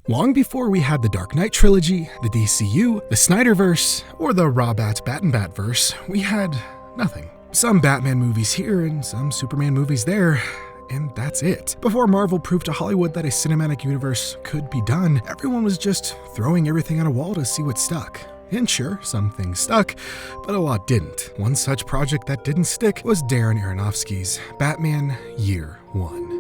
Long before we had the Dark Knight trilogy, the DCU, the Snyderverse, or the Bat-Bat-Bat-Batverse, we had nothing. Some Batman movies here and some Superman movies there, and that's it. Before Marvel proved to Hollywood that a cinematic universe could be done, everyone was just throwing everything on a wall to see what stuck. And sure, some things stuck, but a lot didn't. One such project that didn't stick was Darren Aronofsky's Batman Year One.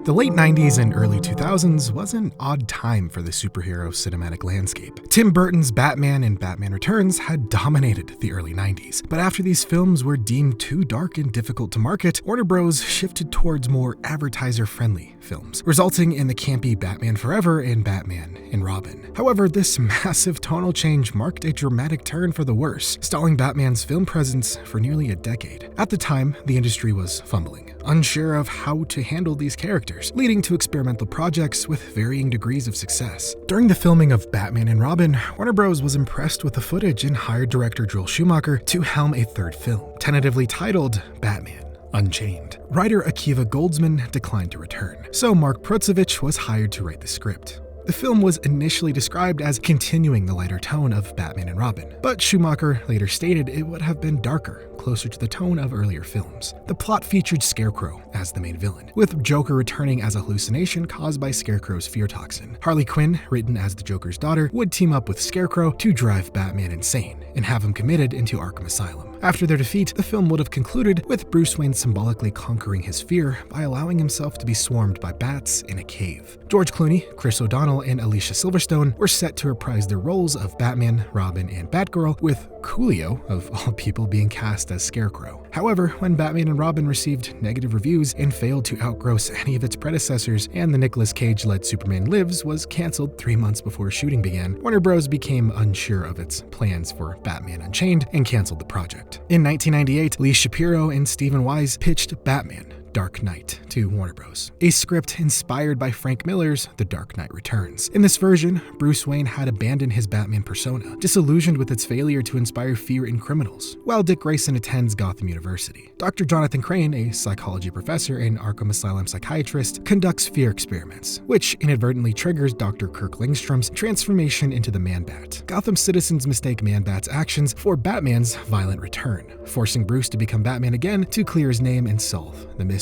The late 90s and early 2000s was an odd time for the superhero cinematic landscape. Tim Burton's Batman and Batman Returns had dominated the early 90s, but after these films were deemed too dark and difficult to market, Warner Bros. Shifted towards more advertiser-friendly films, resulting in the campy Batman Forever and Batman and Robin. However, this massive tonal change marked a dramatic turn for the worse, stalling Batman's film presence for nearly a decade. At the time, the industry was fumbling, unsure of how to handle these characters, leading to experimental projects with varying degrees of success. During the filming of Batman and Robin, Warner Bros. Was impressed with the footage and hired director Joel Schumacher to helm a third film, tentatively titled Batman Unchained. Writer Akiva Goldsman declined to return, so Mark Prozovich was hired to write the script. The film was initially described as continuing the lighter tone of Batman and Robin, but Schumacher later stated it would have been darker, closer to the tone of earlier films. The plot featured Scarecrow as the main villain, with Joker returning as a hallucination caused by Scarecrow's fear toxin. Harley Quinn, written as the Joker's daughter, would team up with Scarecrow to drive Batman insane and have him committed into Arkham Asylum. After their defeat, the film would have concluded with Bruce Wayne symbolically conquering his fear by allowing himself to be swarmed by bats in a cave. George Clooney, Chris O'Donnell, and Alicia Silverstone were set to reprise their roles of Batman, Robin, and Batgirl, with Coolio, of all people, being cast as Scarecrow. However, when Batman and Robin received negative reviews and failed to outgross any of its predecessors, and the Nicolas Cage-led Superman Lives was cancelled 3 months before shooting began, Warner Bros. Became unsure of its plans for Batman Unchained and canceled the project. In 1998, Lee Shapiro and Stephen Wise pitched Batman Dark Knight to Warner Bros., a script inspired by Frank Miller's The Dark Knight Returns. In this version, Bruce Wayne had abandoned his Batman persona, disillusioned with its failure to inspire fear in criminals, while Dick Grayson attends Gotham University. Dr. Jonathan Crane, a psychology professor and Arkham Asylum psychiatrist, conducts fear experiments, which inadvertently triggers Dr. Kirk Langstrom's transformation into the Man-Bat. Gotham citizens mistake Man-Bat's actions for Batman's violent return, forcing Bruce to become Batman again to clear his name and solve the mystery.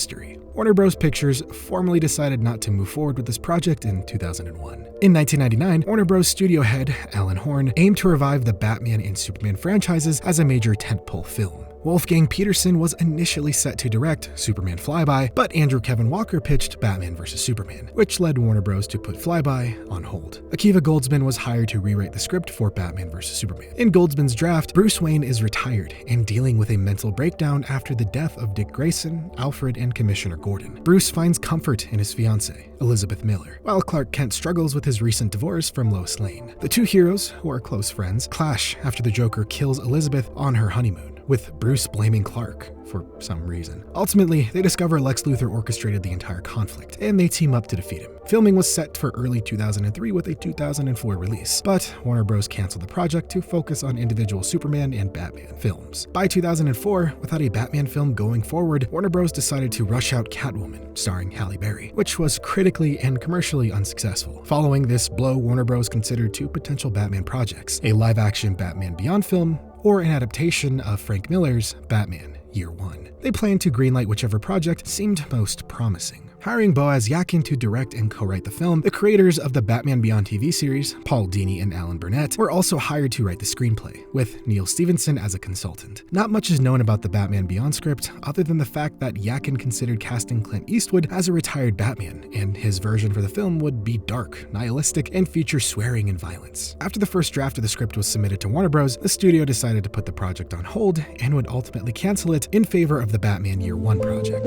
Warner Bros. Pictures formally decided not to move forward with this project in 2001. In 1999, Warner Bros. Studio head Alan Horn aimed to revive the Batman and Superman franchises as a major tentpole film. Wolfgang Peterson was initially set to direct Superman Flyby, but Andrew Kevin Walker pitched Batman vs. Superman, which led Warner Bros. To put Flyby on hold. Akiva Goldsman was hired to rewrite the script for Batman vs. Superman. In Goldsman's draft, Bruce Wayne is retired and dealing with a mental breakdown after the death of Dick Grayson, Alfred, and Commissioner Gordon. Bruce finds comfort in his fiancée, Elizabeth Miller, while Clark Kent struggles with his recent divorce from Lois Lane. The two heroes, who are close friends, clash after the Joker kills Elizabeth on her honeymoon, with Bruce blaming Clark for some reason. Ultimately, they discover Lex Luthor orchestrated the entire conflict, and they team up to defeat him. Filming was set for early 2003 with a 2004 release, but Warner Bros. Canceled the project to focus on individual Superman and Batman films. By 2004, without a Batman film going forward, Warner Bros. Decided to rush out Catwoman, starring Halle Berry, which was critically and commercially unsuccessful. Following this blow, Warner Bros. Considered two potential Batman projects: a live-action Batman Beyond film or an adaptation of Frank Miller's Batman Year One. They planned to greenlight whichever project seemed most promising. Hiring Boaz Yakin to direct and co-write the film, the creators of the Batman Beyond TV series, Paul Dini and Alan Burnett, were also hired to write the screenplay, with Neil Stephenson as a consultant. Not much is known about the Batman Beyond script, other than the fact that Yakin considered casting Clint Eastwood as a retired Batman, and his version for the film would be dark, nihilistic, and feature swearing and violence. After the first draft of the script was submitted to Warner Bros., the studio decided to put the project on hold and would ultimately cancel it in favor of the Batman Year One project.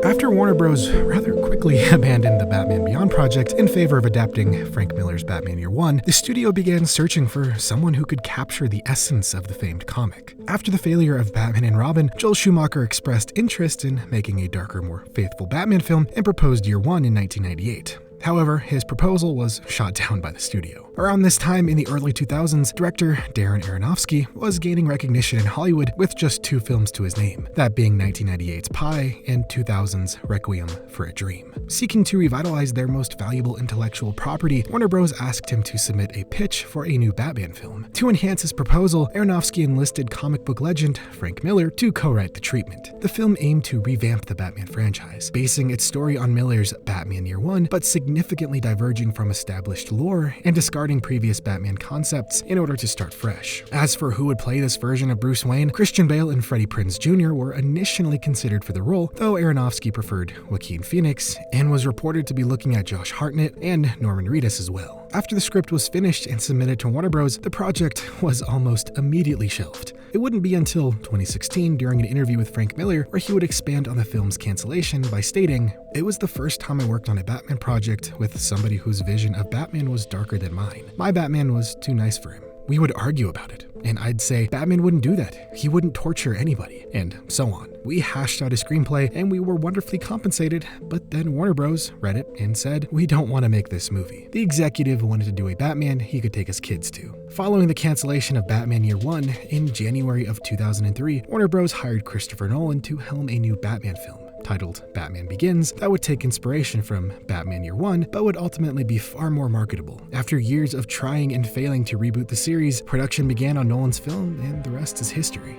After Warner Bros. Rather quickly abandoned the Batman Beyond project in favor of adapting Frank Miller's Batman Year One, the studio began searching for someone who could capture the essence of the famed comic. After the failure of Batman and Robin, Joel Schumacher expressed interest in making a darker, more faithful Batman film and proposed Year One in 1998. However, his proposal was shot down by the studio. Around this time in the early 2000s, director Darren Aronofsky was gaining recognition in Hollywood with just 2 films to his name, that being 1998's Pi and 2000's Requiem for a Dream. Seeking to revitalize their most valuable intellectual property, Warner Bros. Asked him to submit a pitch for a new Batman film. To enhance his proposal, Aronofsky enlisted comic book legend Frank Miller to co-write the treatment. The film aimed to revamp the Batman franchise, basing its story on Miller's Batman Year One, but significantly diverging from established lore and discarding previous Batman concepts in order to start fresh. As for who would play this version of Bruce Wayne, Christian Bale and Freddie Prinze Jr. were initially considered for the role, though Aronofsky preferred Joaquin Phoenix and was reported to be looking at Josh Hartnett and Norman Reedus as well. After the script was finished and submitted to Warner Bros., the project was almost immediately shelved. It wouldn't be until 2016, during an interview with Frank Miller, where he would expand on the film's cancellation by stating, "It was the first time I worked on a Batman project with somebody whose vision of Batman was darker than mine. My Batman was too nice for him. We would argue about it, and I'd say Batman wouldn't do that. He wouldn't torture anybody," and so on. We hashed out a screenplay and we were wonderfully compensated, but then Warner Bros. Read it and said, "We don't want to make this movie." The executive wanted to do a Batman he could take his kids to. Following the cancellation of Batman Year One, in January of 2003, Warner Bros. Hired Christopher Nolan to helm a new Batman film, titled Batman Begins, that would take inspiration from Batman Year One, but would ultimately be far more marketable. After years of trying and failing to reboot the series, production began on Nolan's film, and the rest is history.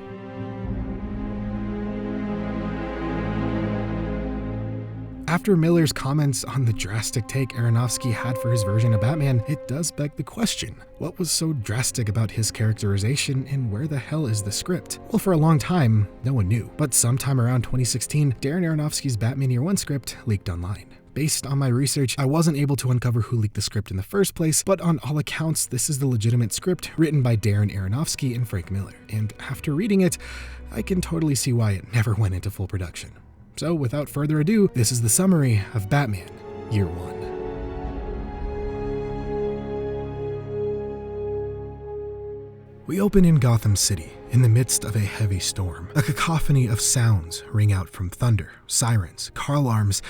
After Miller's comments on the drastic take Aronofsky had for his version of Batman, it does beg the question, what was so drastic about his characterization, and where the hell is the script? Well, for a long time, no one knew, but sometime around 2016, Darren Aronofsky's Batman Year One script leaked online. Based on my research, I wasn't able to uncover who leaked the script in the first place, but on all accounts, this is the legitimate script written by Darren Aronofsky and Frank Miller, and after reading it, I can totally see why it never went into full production. So without further ado, this is the summary of Batman Year One. We open in Gotham City, in the midst of a heavy storm. A cacophony of sounds ring out from thunder, sirens, car alarms,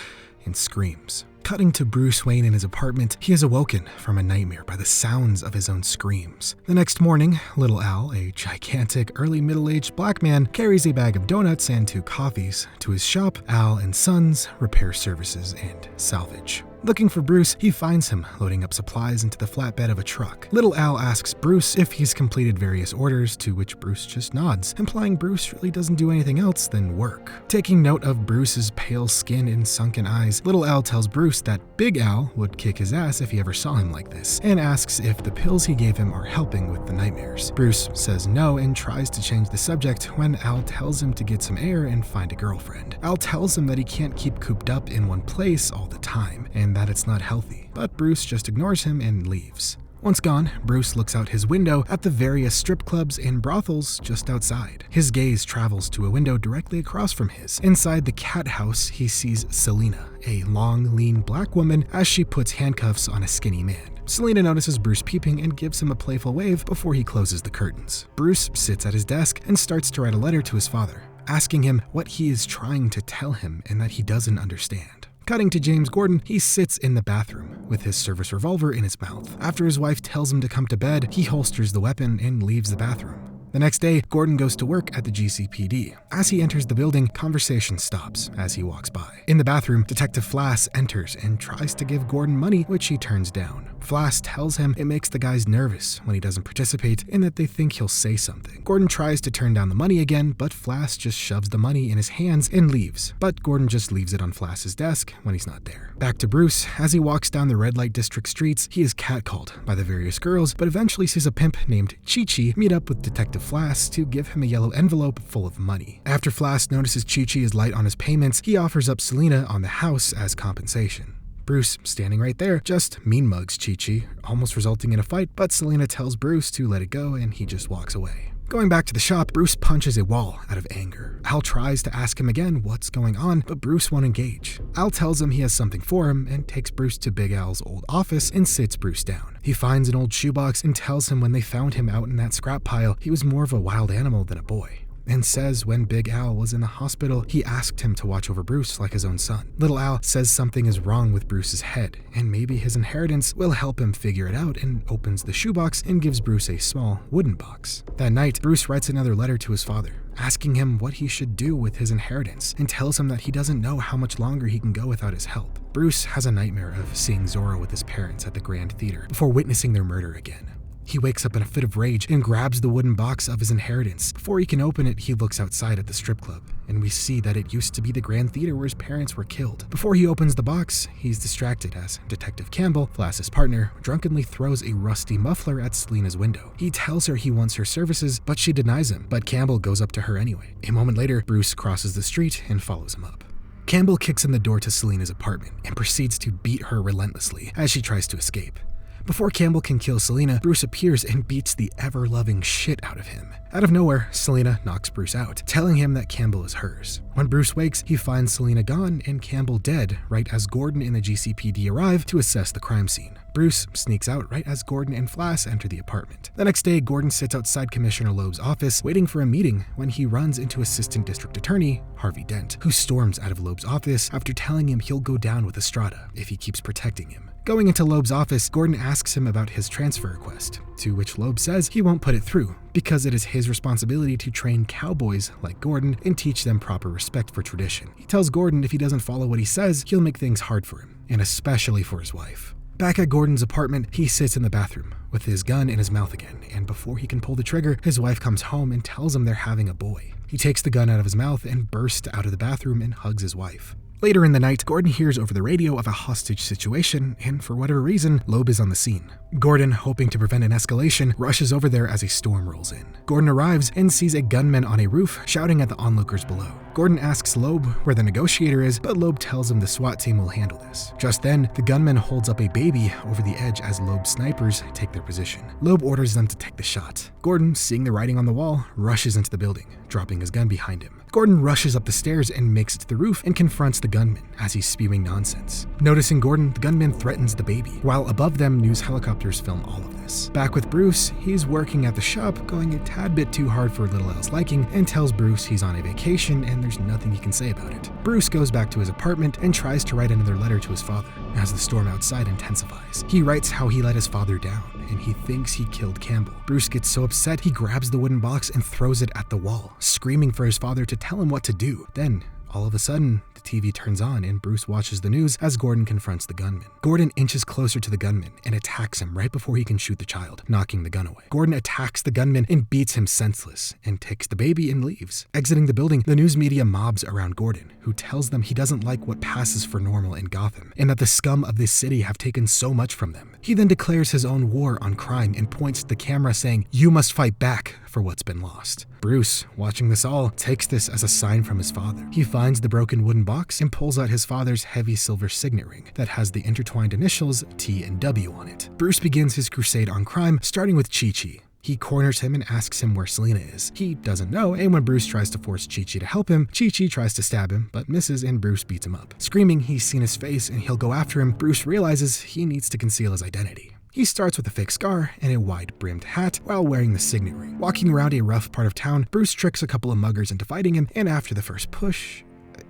and screams. Cutting to Bruce Wayne in his apartment, he is awoken from a nightmare by the sounds of his own screams. The next morning, Little Al, a gigantic, early middle-aged black man, carries a bag of donuts and 2 coffees to his shop, Al and Sons Repair Services and Salvage. Looking for Bruce, he finds him loading up supplies into the flatbed of a truck. Little Al asks Bruce if he's completed various orders, to which Bruce just nods, implying Bruce really doesn't do anything else than work. Taking note of Bruce's pale skin and sunken eyes, Little Al tells Bruce that Big Al would kick his ass if he ever saw him like this, and asks if the pills he gave him are helping with the nightmares. Bruce says no and tries to change the subject when Al tells him to get some air and find a girlfriend. Al tells him that he can't keep cooped up in one place all the time, and that it's not healthy, but Bruce just ignores him and leaves. Once gone, Bruce looks out his window at the various strip clubs and brothels just outside. His gaze travels to a window directly across from his. Inside the cat house, he sees Selena, a long, lean black woman, as she puts handcuffs on a skinny man. Selena notices Bruce peeping and gives him a playful wave before he closes the curtains. Bruce sits at his desk and starts to write a letter to his father, asking him what he is trying to tell him and that he doesn't understand. Cutting to James Gordon, he sits in the bathroom with his service revolver in his mouth. After his wife tells him to come to bed, he holsters the weapon and leaves the bathroom. The next day, Gordon goes to work at the GCPD. As he enters the building, conversation stops as he walks by. In the bathroom, Detective Flass enters and tries to give Gordon money, which he turns down. Flass tells him it makes the guys nervous when he doesn't participate and that they think he'll say something. Gordon tries to turn down the money again, but Flass just shoves the money in his hands and leaves. But Gordon just leaves it on Flass's desk when he's not there. Back to Bruce. As he walks down the red light district streets, he is catcalled by the various girls, but eventually sees a pimp named Chi-Chi meet up with Detective Flass to give him a yellow envelope full of money. After Flass notices Chi-Chi is light on his payments, he offers up Selena on the house as compensation. Bruce, standing right there, just mean mugs Chi-Chi, almost resulting in a fight, but Selena tells Bruce to let it go and he just walks away. Going back to the shop, Bruce punches a wall out of anger. Al tries to ask him again what's going on, but Bruce won't engage. Al tells him he has something for him and takes Bruce to Big Al's old office and sits Bruce down. He finds an old shoebox and tells him when they found him out in that scrap pile, he was more of a wild animal than a boy. and says when Big Al was in the hospital, he asked him to watch over Bruce like his own son. Little Al says something is wrong with Bruce's head, and maybe his inheritance will help him figure it out, and opens the shoebox and gives Bruce a small wooden box. That night, Bruce writes another letter to his father, asking him what he should do with his inheritance, and tells him that he doesn't know how much longer he can go without his help. Bruce has a nightmare of seeing Zorro with his parents at the Grand Theater before witnessing their murder again. He wakes up in a fit of rage and grabs the wooden box of his inheritance. Before he can open it, he looks outside at the strip club, and we see that it used to be the Grand Theater where his parents were killed. Before he opens the box, he's distracted as Detective Campbell, Flass's partner, drunkenly throws a rusty muffler at Selina's window. He tells her he wants her services, but she denies him, but Campbell goes up to her anyway. A moment later, Bruce crosses the street and follows him up. Campbell kicks in the door to Selina's apartment and proceeds to beat her relentlessly as she tries to escape. Before Campbell can kill Selina, Bruce appears and beats the ever-loving shit out of him. Out of nowhere, Selina knocks Bruce out, telling him that Campbell is hers. When Bruce wakes, he finds Selina gone and Campbell dead right as Gordon and the GCPD arrive to assess the crime scene. Bruce sneaks out right as Gordon and Flass enter the apartment. The next day, Gordon sits outside Commissioner Loeb's office waiting for a meeting when he runs into Assistant District Attorney Harvey Dent, who storms out of Loeb's office after telling him he'll go down with Estrada if he keeps protecting him. Going into Loeb's office, Gordon asks him about his transfer request, to which Loeb says he won't put it through because it is his responsibility to train cowboys like Gordon and teach them proper respect for tradition. He tells Gordon if he doesn't follow what he says, he'll make things hard for him, and especially for his wife. Back at Gordon's apartment, he sits in the bathroom with his gun in his mouth again, and before he can pull the trigger, his wife comes home and tells him they're having a boy. He takes the gun out of his mouth and bursts out of the bathroom and hugs his wife. Later in the night, Gordon hears over the radio of a hostage situation, and for whatever reason, Loeb is on the scene. Gordon, hoping to prevent an escalation, rushes over there as a storm rolls in. Gordon arrives and sees a gunman on a roof shouting at the onlookers below. Gordon asks Loeb where the negotiator is, but Loeb tells him the SWAT team will handle this. Just then, the gunman holds up a baby over the edge as Loeb's snipers take their position. Loeb orders them to take the shot. Gordon, seeing the writing on the wall, rushes into the building, dropping his gun behind him. Gordon rushes up the stairs and makes it to the roof and confronts the gunman as he's spewing nonsense. Noticing Gordon, the gunman threatens the baby, while above them, news helicopters film all of this. Back with Bruce, he's working at the shop, going a tad bit too hard for Little Al's liking, and tells Bruce he's on a vacation and there's nothing he can say about it. Bruce goes back to his apartment and tries to write another letter to his father as the storm outside intensifies. He writes how he let his father down and he thinks he killed Campbell. Bruce gets so upset he grabs the wooden box and throws it at the wall, screaming for his father to tell him what to do. Then, all of a sudden, the TV turns on and Bruce watches the news as Gordon confronts the gunman. Gordon inches closer to the gunman and attacks him right before he can shoot the child, knocking the gun away. Gordon attacks the gunman and beats him senseless and takes the baby and leaves. Exiting the building, the news media mobs around Gordon, who tells them he doesn't like what passes for normal in Gotham and that the scum of this city have taken so much from them. He then declares his own war on crime and points to the camera saying, "You must fight back for what's been lost." Bruce, watching this all, takes this as a sign from his father. He finds the broken wooden box and pulls out his father's heavy silver signet ring that has the intertwined initials T and W on it. Bruce begins his crusade on crime, starting with Chi-Chi. He corners him and asks him where Selina is. He doesn't know, and when Bruce tries to force Chi-Chi to help him, Chi-Chi tries to stab him, but misses and Bruce beats him up. Screaming he's seen his face and he'll go after him, Bruce realizes he needs to conceal his identity. He starts with a fake scar and a wide-brimmed hat while wearing the signet ring. Walking around a rough part of town, Bruce tricks a couple of muggers into fighting him, and after the first push...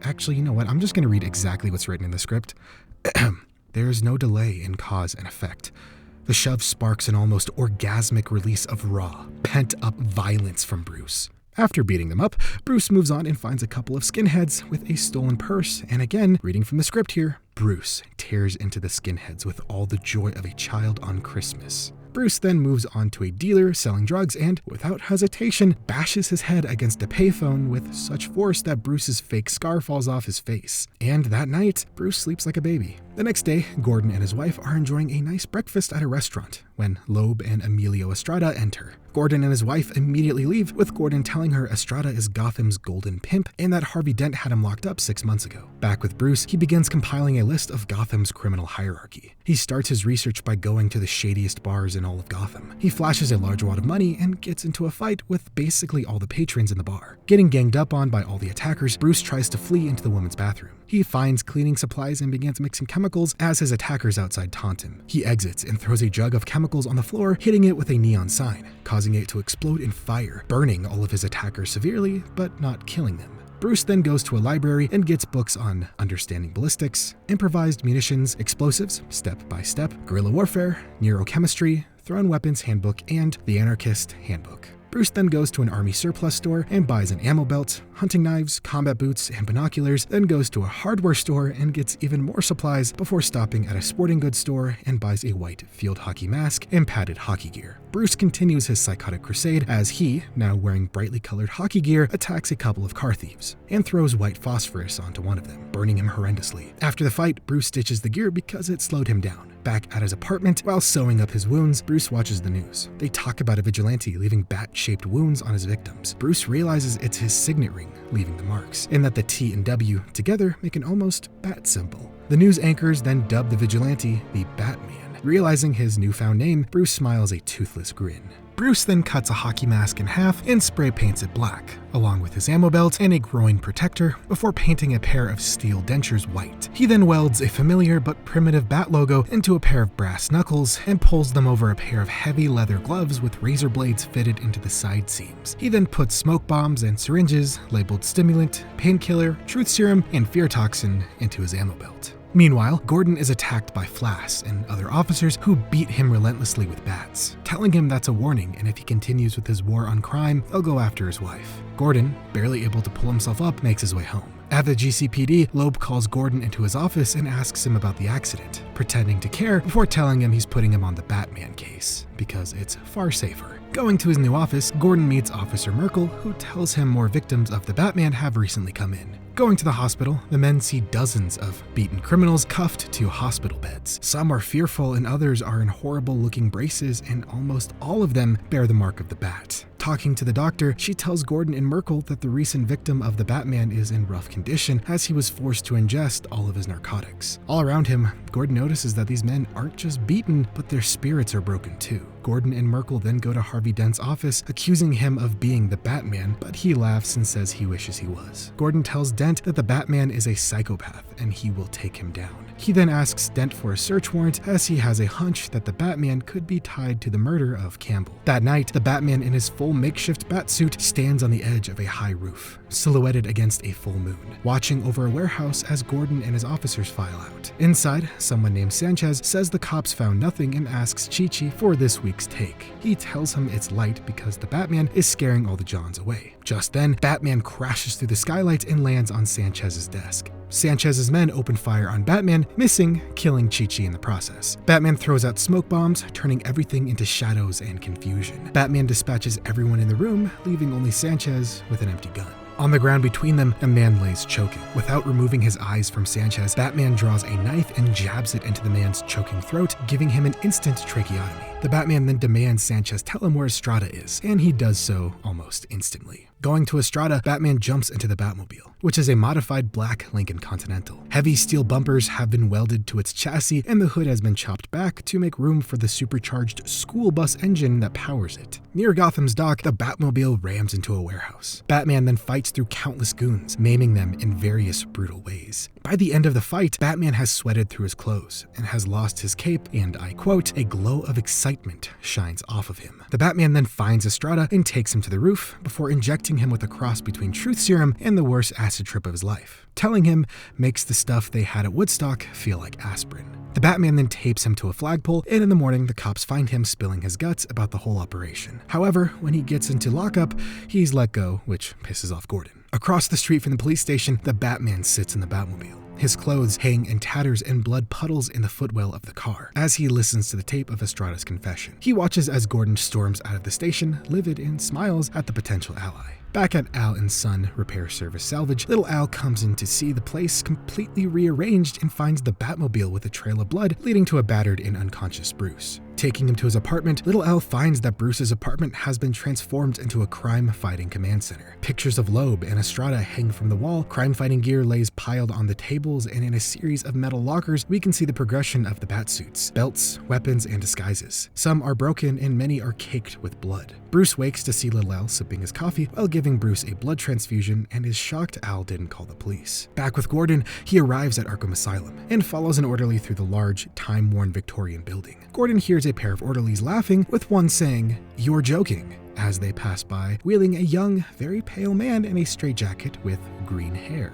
Actually, you know what? I'm just going to read exactly what's written in the script. There is no delay in cause and effect. The shove sparks an almost orgasmic release of raw, pent-up violence from Bruce. After beating them up, Bruce moves on and finds a couple of skinheads with a stolen purse, and again, reading from the script here, Bruce tears into the skinheads with all the joy of a child on Christmas. Bruce then moves on to a dealer selling drugs and, without hesitation, bashes his head against a payphone with such force that Bruce's fake scar falls off his face. And that night, Bruce sleeps like a baby. The next day, Gordon and his wife are enjoying a nice breakfast at a restaurant when Loeb and Emilio Estrada enter. Gordon and his wife immediately leave, with Gordon telling her Estrada is Gotham's golden pimp and that Harvey Dent had him locked up 6 months ago. Back with Bruce, he begins compiling a list of Gotham's criminal hierarchy. He starts his research by going to the shadiest bars in all of Gotham. He flashes a large wad of money and gets into a fight with basically all the patrons in the bar. Getting ganged up on by all the attackers, Bruce tries to flee into the women's bathroom. He finds cleaning supplies and begins mixing chemicals chemicals as his attackers outside taunt him. He exits and throws a jug of chemicals on the floor, hitting it with a neon sign, causing it to explode in fire, burning all of his attackers severely, but not killing them. Bruce then goes to a library and gets books on understanding ballistics, improvised munitions, explosives, step-by-step, guerrilla warfare, neurochemistry, thrown weapons handbook, and the anarchist handbook. Bruce then goes to an army surplus store and buys an ammo belt, hunting knives, combat boots, and binoculars, then goes to a hardware store and gets even more supplies before stopping at a sporting goods store and buys a white field hockey mask and padded hockey gear. Bruce continues his psychotic crusade as he, now wearing brightly colored hockey gear, attacks a couple of car thieves and throws white phosphorus onto one of them, burning him horrendously. After the fight, Bruce ditches the gear because it slowed him down. Back at his apartment, while sewing up his wounds, Bruce watches the news. They talk about a vigilante leaving bat-shaped wounds on his victims. Bruce realizes it's his signet ring leaving the marks, and that the T and W together make an almost bat symbol. The news anchors then dub the vigilante the Batman. Realizing his newfound name, Bruce smiles a toothless grin. Bruce then cuts a hockey mask in half and spray paints it black, along with his ammo belt and a groin protector, before painting a pair of steel dentures white. He then welds a familiar but primitive bat logo into a pair of brass knuckles and pulls them over a pair of heavy leather gloves with razor blades fitted into the side seams. He then puts smoke bombs and syringes labeled stimulant, painkiller, truth serum, and fear toxin into his ammo belt. Meanwhile, Gordon is attacked by Flass and other officers who beat him relentlessly with bats, telling him that's a warning, and if he continues with his war on crime, they'll go after his wife. Gordon, barely able to pull himself up, makes his way home. At the GCPD, Loeb calls Gordon into his office and asks him about the accident, pretending to care before telling him he's putting him on the Batman case, because it's far safer. Going to his new office, Gordon meets Officer Merkel, who tells him more victims of the Batman have recently come in. Going to the hospital, the men see dozens of beaten criminals cuffed to hospital beds. Some are fearful and others are in horrible-looking braces, and almost all of them bear the mark of the bat. Talking to the doctor, she tells Gordon and Merkel that the recent victim of the Batman is in rough condition as he was forced to ingest all of his narcotics. All around him, Gordon notices that these men aren't just beaten, but their spirits are broken too. Gordon and Merkel then go to Harvey Dent's office, accusing him of being the Batman, but he laughs and says he wishes he was. Gordon tells Dent that the Batman is a psychopath and he will take him down. He then asks Dent for a search warrant as he has a hunch that the Batman could be tied to the murder of Campbell. That night, the Batman in his full makeshift batsuit stands on the edge of a high roof, silhouetted against a full moon, watching over a warehouse as Gordon and his officers file out. Inside, someone named Sanchez says the cops found nothing and asks Chi-Chi for this week's take. He tells him it's light because the Batman is scaring all the Johns away. Just then, Batman crashes through the skylight and lands on Sanchez's desk. Sanchez's men open fire on Batman, missing, killing Chi-Chi in the process. Batman throws out smoke bombs, turning everything into shadows and confusion. Batman dispatches everyone in the room, leaving only Sanchez with an empty gun. On the ground between them, a man lays choking. Without removing his eyes from Sanchez, Batman draws a knife and jabs it into the man's choking throat, giving him an instant tracheotomy. The Batman then demands Sanchez tell him where Estrada is, and he does so almost instantly. Going to Estrada, Batman jumps into the Batmobile, which is a modified black Lincoln Continental. Heavy steel bumpers have been welded to its chassis, and the hood has been chopped back to make room for the supercharged school bus engine that powers it. Near Gotham's dock, the Batmobile rams into a warehouse. Batman then fights through countless goons, maiming them in various brutal ways. By the end of the fight, Batman has sweated through his clothes and has lost his cape, and I quote, "A glow of excitement shines off of him." The Batman then finds Estrada and takes him to the roof before injecting him with a cross between truth serum and the worst acid trip of his life. Telling him makes the stuff they had at Woodstock feel like aspirin. The Batman then tapes him to a flagpole, and in the morning, the cops find him spilling his guts about the whole operation. However, when he gets into lockup, he's let go, which pisses off Gordon. Across the street from the police station, the Batman sits in the Batmobile. His clothes hang in tatters and blood puddles in the footwell of the car as he listens to the tape of Estrada's confession. He watches as Gordon storms out of the station, livid, and smiles at the potential ally. Back at Al and Son Repair Service Salvage, little Al comes in to see the place completely rearranged and finds the Batmobile with a trail of blood leading to a battered and unconscious Bruce. Taking him to his apartment, Little Al finds that Bruce's apartment has been transformed into a crime-fighting command center. Pictures of Loeb and Estrada hang from the wall, crime-fighting gear lays piled on the tables, and in a series of metal lockers, we can see the progression of the Batsuits, belts, weapons, and disguises. Some are broken and many are caked with blood. Bruce wakes to see Little Al sipping his coffee while giving Bruce a blood transfusion and is shocked Al didn't call the police. Back with Gordon, he arrives at Arkham Asylum and follows an orderly through the large, time-worn Victorian building. Gordon hears a pair of orderlies laughing, with one saying, "You're joking," as they pass by, wheeling a young, very pale man in a straitjacket with green hair.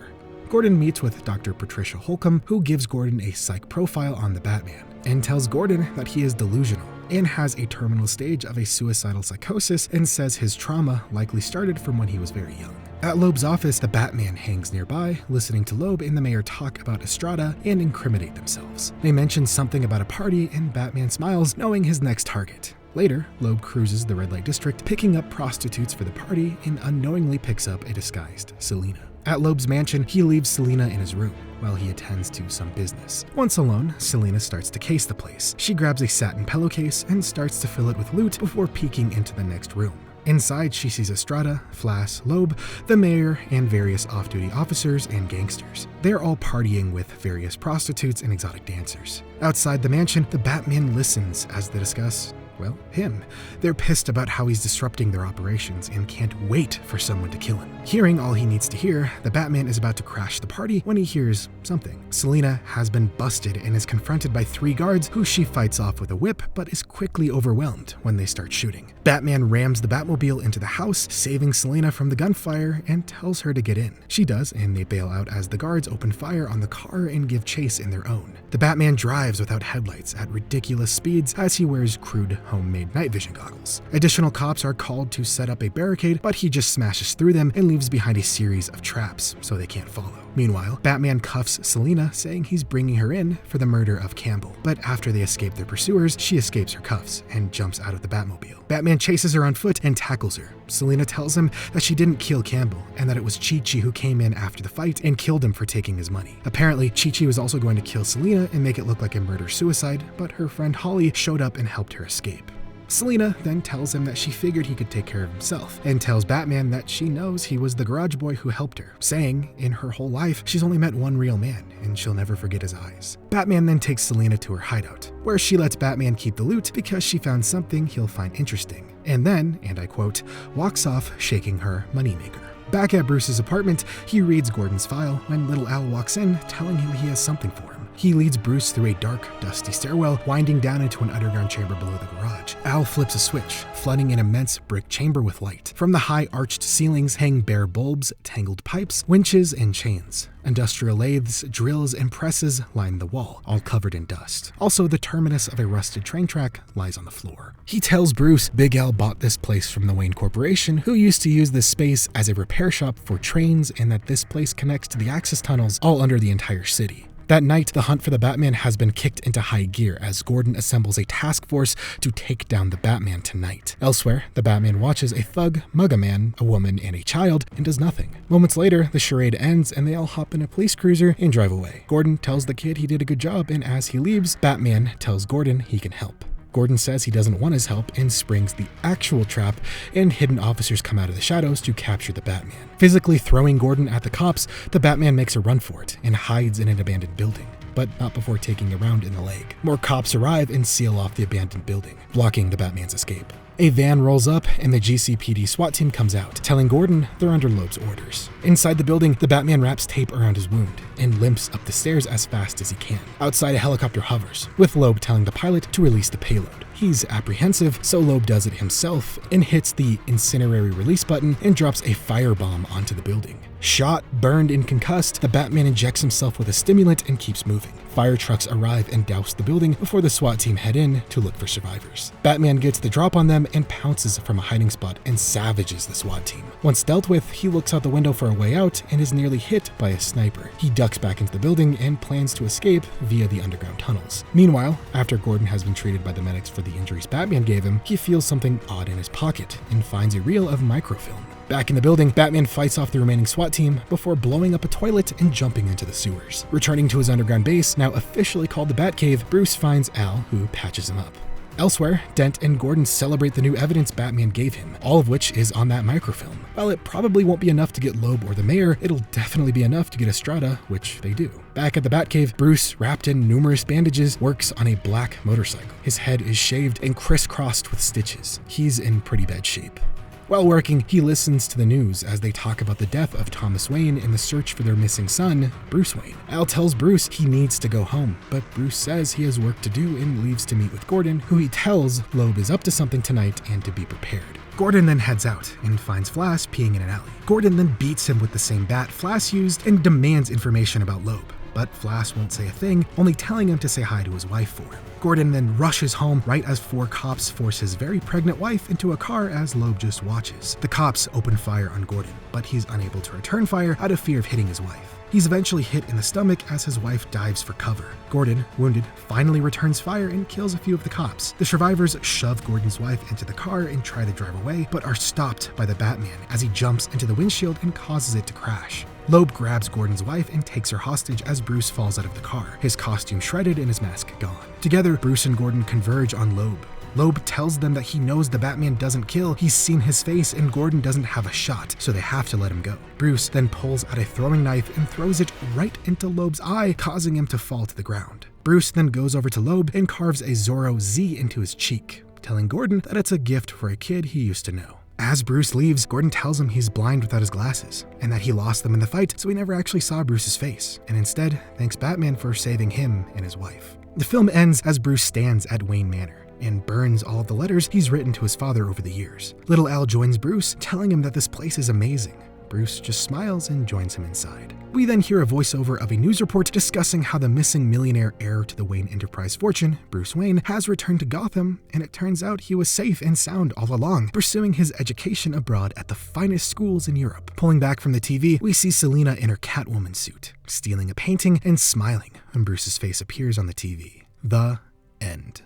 Gordon meets with Dr. Patricia Holcomb, who gives Gordon a psych profile on the Batman, and tells Gordon that he is delusional and has a terminal stage of a suicidal psychosis, and says his trauma likely started from when he was very young. At Loeb's office, the Batman hangs nearby, listening to Loeb and the mayor talk about Estrada and incriminate themselves. They mention something about a party, and Batman smiles, knowing his next target. Later, Loeb cruises the red light district, picking up prostitutes for the party, and unknowingly picks up a disguised Selina. At Loeb's mansion, he leaves Selina in his room while he attends to some business. Once alone, Selina starts to case the place. She grabs a satin pillowcase and starts to fill it with loot before peeking into the next room. Inside, she sees Estrada, Flass, Loeb, the mayor, and various off-duty officers and gangsters. They're all partying with various prostitutes and exotic dancers. Outside the mansion, the Batman listens as they discuss, well, him. They're pissed about how he's disrupting their operations and can't wait for someone to kill him. Hearing all he needs to hear, the Batman is about to crash the party when he hears something. Selina has been busted and is confronted by 3 guards who she fights off with a whip, but is quickly overwhelmed when they start shooting. Batman rams the Batmobile into the house, saving Selina from the gunfire, and tells her to get in. She does, and they bail out as the guards open fire on the car and give chase in their own. The Batman drives without headlights at ridiculous speeds as he wears crude homemade night vision goggles. Additional cops are called to set up a barricade, but he just smashes through them and leaves behind a series of traps so they can't follow. Meanwhile, Batman cuffs Selina, saying he's bringing her in for the murder of Campbell. But after they escape their pursuers, she escapes her cuffs and jumps out of the Batmobile. Batman chases her on foot and tackles her. Selina tells him that she didn't kill Campbell and that it was Chi-Chi who came in after the fight and killed him for taking his money. Apparently, Chi-Chi was also going to kill Selina and make it look like a murder-suicide, but her friend Holly showed up and helped her escape. Selina then tells him that she figured he could take care of himself, and tells Batman that she knows he was the garage boy who helped her, saying in her whole life she's only met one real man, and she'll never forget his eyes. Batman then takes Selina to her hideout, where she lets Batman keep the loot because she found something he'll find interesting, and then, and I quote, walks off shaking her moneymaker. Back at Bruce's apartment, he reads Gordon's file when Little Al walks in, telling him he has something for him. He leads Bruce through a dark, dusty stairwell, winding down into an underground chamber below the garage. Al flips a switch, flooding an immense brick chamber with light. From the high arched ceilings hang bare bulbs, tangled pipes, winches, and chains. Industrial lathes, drills, and presses line the wall, all covered in dust. Also, the terminus of a rusted train track lies on the floor. He tells Bruce Big Al bought this place from the Wayne Corporation, who used to use this space as a repair shop for trains, and that this place connects to the access tunnels all under the entire city. That night, the hunt for the Batman has been kicked into high gear as Gordon assembles a task force to take down the Batman tonight. Elsewhere, the Batman watches a thug mug a man, a woman, and a child, and does nothing. Moments later, the charade ends and they all hop in a police cruiser and drive away. Gordon tells the kid he did a good job, and as he leaves, Batman tells Gordon he can help. Gordon says he doesn't want his help and springs the actual trap, and hidden officers come out of the shadows to capture the Batman. Physically throwing Gordon at the cops, the Batman makes a run for it and hides in an abandoned building, but not before taking a round in the leg. More cops arrive and seal off the abandoned building, blocking the Batman's escape. A van rolls up and the GCPD SWAT team comes out, telling Gordon they're under Loeb's orders. Inside the building, the Batman wraps tape around his wound and limps up the stairs as fast as he can. Outside, a helicopter hovers, with Loeb telling the pilot to release the payload. He's apprehensive, so Loeb does it himself and hits the incinerary release button and drops a firebomb onto the building. Shot, burned, and concussed, the Batman injects himself with a stimulant and keeps moving. Fire trucks arrive and douse the building before the SWAT team head in to look for survivors. Batman gets the drop on them and pounces from a hiding spot and savages the SWAT team. Once dealt with, he looks out the window for a way out and is nearly hit by a sniper. He ducks back into the building and plans to escape via the underground tunnels. Meanwhile, after Gordon has been treated by the medics for the injuries Batman gave him, he feels something odd in his pocket and finds a reel of microfilm. Back in the building, Batman fights off the remaining SWAT team before blowing up a toilet and jumping into the sewers. Returning to his underground base, now officially called the Batcave, Bruce finds Al, who patches him up. Elsewhere, Dent and Gordon celebrate the new evidence Batman gave him, all of which is on that microfilm. While it probably won't be enough to get Loeb or the mayor, it'll definitely be enough to get Estrada, which they do. Back at the Batcave, Bruce, wrapped in numerous bandages, works on a black motorcycle. His head is shaved and crisscrossed with stitches. He's in pretty bad shape. While working, he listens to the news as they talk about the death of Thomas Wayne in the search for their missing son, Bruce Wayne. Al tells Bruce he needs to go home, but Bruce says he has work to do and leaves to meet with Gordon, who he tells Loeb is up to something tonight and to be prepared. Gordon then heads out and finds Flash peeing in an alley. Gordon then beats him with the same bat Flash used and demands information about Loeb. But Flash won't say a thing, only telling him to say hi to his wife for him. Gordon then rushes home right as 4 cops force his very pregnant wife into a car as Loeb just watches. The cops open fire on Gordon, but he's unable to return fire out of fear of hitting his wife. He's eventually hit in the stomach as his wife dives for cover. Gordon, wounded, finally returns fire and kills a few of the cops. The survivors shove Gordon's wife into the car and try to drive away, but are stopped by the Batman as he jumps into the windshield and causes it to crash. Loeb grabs Gordon's wife and takes her hostage as Bruce falls out of the car, his costume shredded and his mask gone. Together, Bruce and Gordon converge on Loeb. Loeb tells them that he knows the Batman doesn't kill, he's seen his face, and Gordon doesn't have a shot, so they have to let him go. Bruce then pulls out a throwing knife and throws it right into Loeb's eye, causing him to fall to the ground. Bruce then goes over to Loeb and carves a Zorro Z into his cheek, telling Gordon that it's a gift for a kid he used to know. As Bruce leaves, Gordon tells him he's blind without his glasses, and that he lost them in the fight, so he never actually saw Bruce's face, and instead thanks Batman for saving him and his wife. The film ends as Bruce stands at Wayne Manor and burns all of the letters he's written to his father over the years. Little Al joins Bruce, telling him that this place is amazing. Bruce just smiles and joins him inside. We then hear a voiceover of a news report discussing how the missing millionaire heir to the Wayne Enterprise fortune, Bruce Wayne, has returned to Gotham, and it turns out he was safe and sound all along, pursuing his education abroad at the finest schools in Europe. Pulling back from the TV, we see Selina in her Catwoman suit, stealing a painting and smiling when Bruce's face appears on the TV. The end.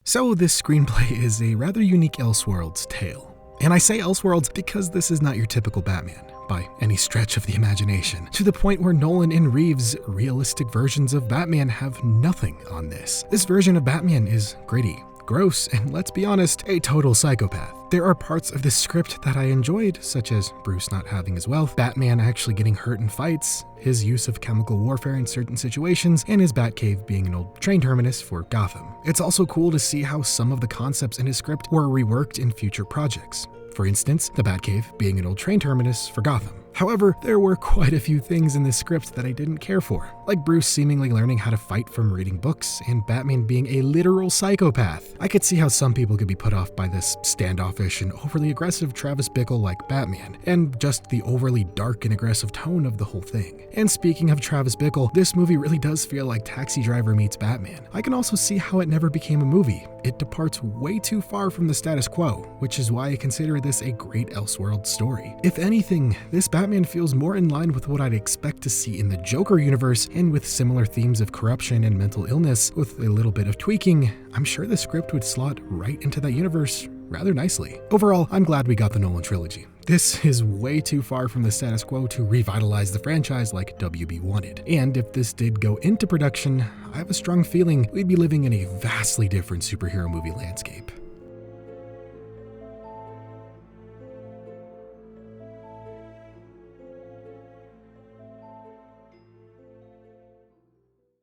So this screenplay is a rather unique Elseworlds tale. And I say Elseworlds because this is not your typical Batman, by any stretch of the imagination, to the point where Nolan and Reeves' realistic versions of Batman have nothing on this. This version of Batman is gritty, gross, and let's be honest, a total psychopath. There are parts of this script that I enjoyed, such as Bruce not having his wealth, Batman actually getting hurt in fights, his use of chemical warfare in certain situations, and his Batcave being an old train terminus for Gotham. It's also cool to see how some of the concepts in his script were reworked in future projects. For instance, the Batcave being an old train terminus for Gotham. However, there were quite a few things in this script that I didn't care for, like Bruce seemingly learning how to fight from reading books and Batman being a literal psychopath. I could see how some people could be put off by this standoffish and overly aggressive Travis Bickle-like Batman, and just the overly dark and aggressive tone of the whole thing. And speaking of Travis Bickle, this movie really does feel like Taxi Driver meets Batman. I can also see how it never became a movie. It departs way too far from the status quo, which is why I consider this a great Elseworlds story. If anything, this Batman feels more in line with what I'd expect to see in the Joker universe, and with similar themes of corruption and mental illness. With a little bit of tweaking, I'm sure the script would slot right into that universe rather nicely. Overall, I'm glad we got the Nolan trilogy. This is way too far from the status quo to revitalize the franchise like WB wanted. And if this did go into production, I have a strong feeling we'd be living in a vastly different superhero movie landscape.